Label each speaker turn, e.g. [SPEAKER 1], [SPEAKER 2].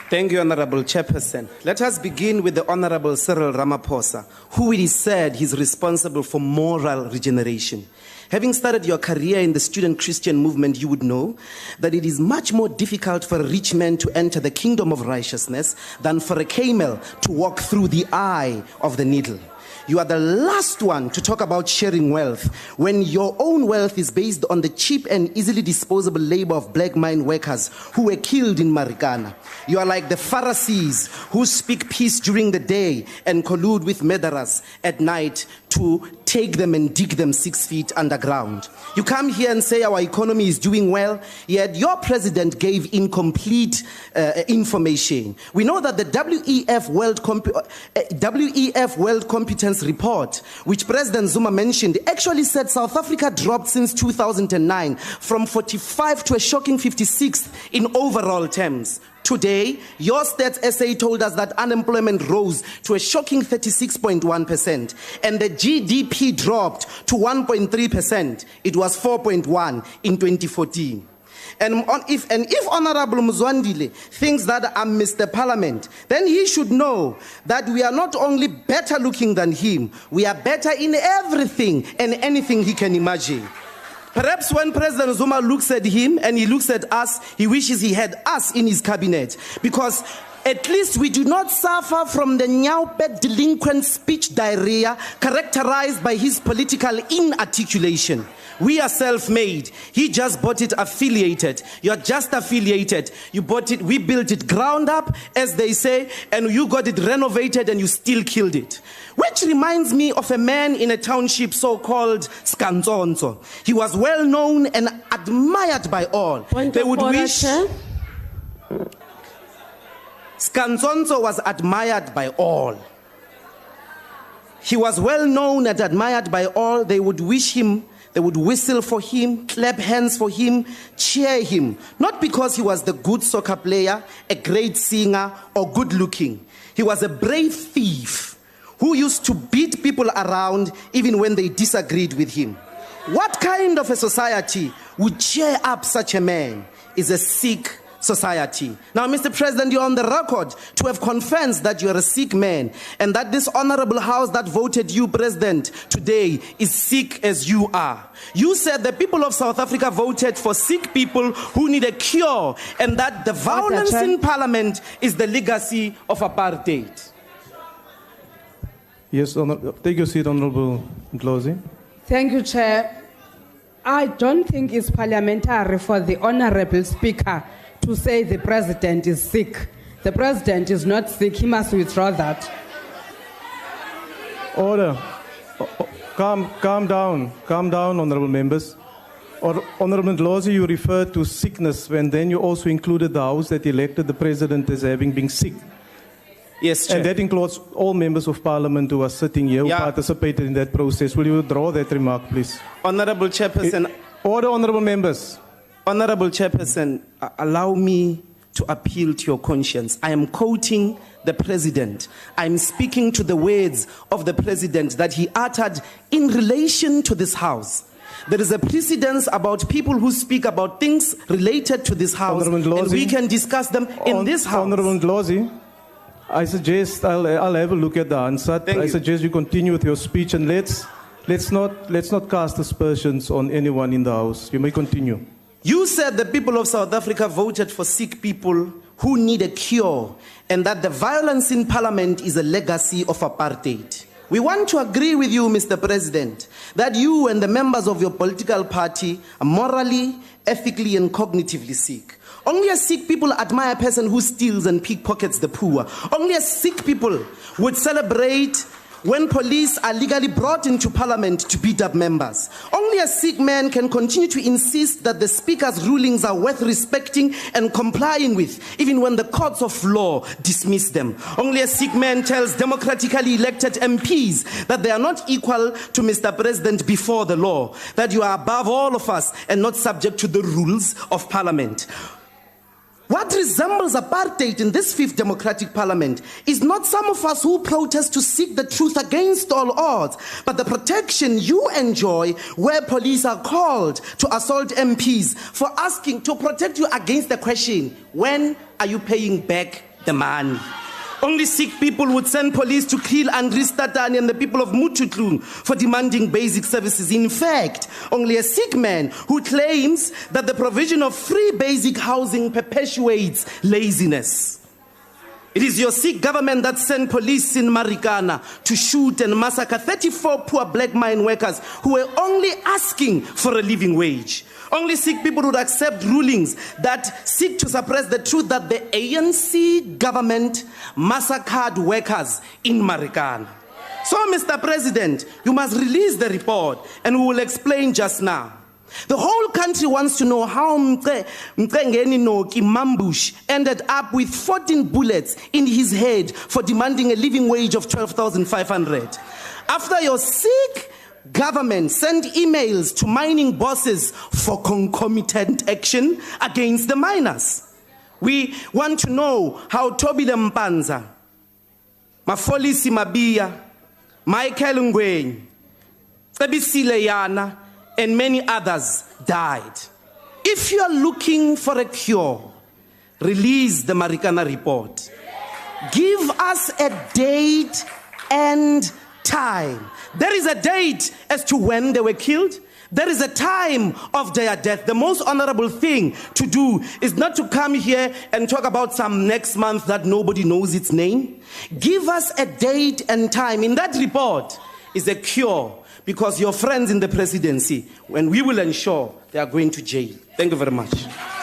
[SPEAKER 1] Thank you, Honorable Chairperson. Let us begin with the Honorable Cyril Ramaphosa, who it is said is responsible for moral regeneration. Having started your career in the student Christian movement, you would know that it is much more difficult for a rich man to enter the kingdom of righteousness than for a camel to walk through the eye of the needle. You are the last one to talk about sharing wealth when your own wealth is based on the cheap and easily disposable labor of black mine workers who were killed in Marikana. You are like the Pharisees who speak peace during the day and collude with murderers at night to take them and dig them 6 feet underground. You come here and say our economy is doing well, yet your president gave incomplete information. We know that the WEF World Competence Report, which President Zuma mentioned, actually said South Africa dropped since 2009 from 45 to a shocking 56th in overall terms. Today, your Stats SA told us that unemployment rose to a shocking 36.1%, and the GDP dropped to 1.3%. It was 4.1 in 2014. And if Honorable Mzwandile thinks that I'm Mr. Parliament, then he should know that we are not only better looking than him, we are better in everything and anything he can imagine. Perhaps when President Zuma looks at him and he looks at us, he wishes he had us in his cabinet, because at least we do not suffer from the Nyaupet delinquent speech diarrhea characterized by his political inarticulation. We are self-made. He just bought it affiliated. You're just affiliated. You bought it, we built it ground up, as they say, and you got it renovated and you still killed it. Which reminds me of a man in a township so-called Skantsonso. He was well known and admired by all. They would wish... Skantsonso was admired by all. He was well known and admired by all. They would wish him, they would whistle for him, clap hands for him, cheer him. Not because he was the good soccer player, a great singer, or good looking. He was a brave thief who used to beat people around even when they disagreed with him. What kind of a society would cheer up such a man? Is a sick society. Now, Mr. President, you're on the record to have confessed that you're a sick man and that this honorable house that voted you president today is sick as you are. You said the people of South Africa voted for sick people who need a cure and that the violence in parliament is the legacy of apartheid.
[SPEAKER 2] Yes, take your seat, Honorable Ndlozi.
[SPEAKER 3] Thank you, Chair. I don't think it's parliamentary for the Honorable Speaker to say the President is sick. The President is not sick. He must withdraw that.
[SPEAKER 2] Order. Calm down. Calm down, Honorable Members. Honorable Ndlozi, you referred to sickness when then you also included the House that elected the President as having been sick.
[SPEAKER 1] Yes, Chair.
[SPEAKER 2] And that includes all members of Parliament who are sitting here who participated in that process. Will you withdraw that remark, please?
[SPEAKER 1] Honorable Chairperson.
[SPEAKER 2] Order, Honorable Members.
[SPEAKER 1] Honorable Chairperson, allow me to appeal to your conscience. I am quoting the President. I'm speaking to the words of the President that he uttered in relation to this House. There is a precedence about people who speak about things related to this House, and we can discuss them in this House.
[SPEAKER 2] Honorable Ndlozi, I suggest I'll have a look at the answer. I suggest you continue with your speech and let's not cast aspersions on anyone in the House. You may continue.
[SPEAKER 1] You said the people of South Africa voted for sick people who need a cure and that the violence in parliament is a legacy of apartheid. We want to agree with you, Mr. President, that you and the members of your political party are morally, ethically, and cognitively sick. Only a sick people admire a person who steals and pickpockets the poor. Only a sick people would celebrate when police are legally brought into parliament to beat up members. Only a sick man can continue to insist that the speaker's rulings are worth respecting and complying with, even when the courts of law dismiss them. Only a sick man tells democratically elected MPs that they are not equal to Mr. President before the law, that you are above all of us and not subject to the rules of parliament. What resembles apartheid in this fifth democratic parliament is not some of us who protest to seek the truth against all odds, but the protection you enjoy where police are called to assault MPs for asking to protect you against the question, when are you paying back the money. Only sick people would send police to kill Andries Tatani and the people of Mututlung for demanding basic services. In fact, only a sick man who claims that the provision of free basic housing perpetuates laziness. It is your sick government that sent police in Marikana to shoot and massacre 34 poor black mine workers who were only asking for a living wage. Only sick people would accept rulings that seek to suppress the truth that the ANC government massacred workers in Marikana. So, Mr. President, you must release the report and we will explain just now. The whole country wants to know how Mcengeni Noki Mambush ended up with 14 bullets in his head for demanding a living wage of 12,500. After your sick government sent emails to mining bosses for concomitant action against the miners. We want to know how Tobile Mpanza, Mafolisi Mabia, Michael Ngweni, Tsebisile Yana, and many others died. If you are looking for a cure, release the Marikana report. Give us a date and time. There is a date as to when they were killed. There is a time of their death. The most honorable thing to do is not to come here and talk about some next month that nobody knows its name. Give us a date and time. In that report is a cure, because your friends in the presidency, when we will ensure they are going to jail. Thank you very much.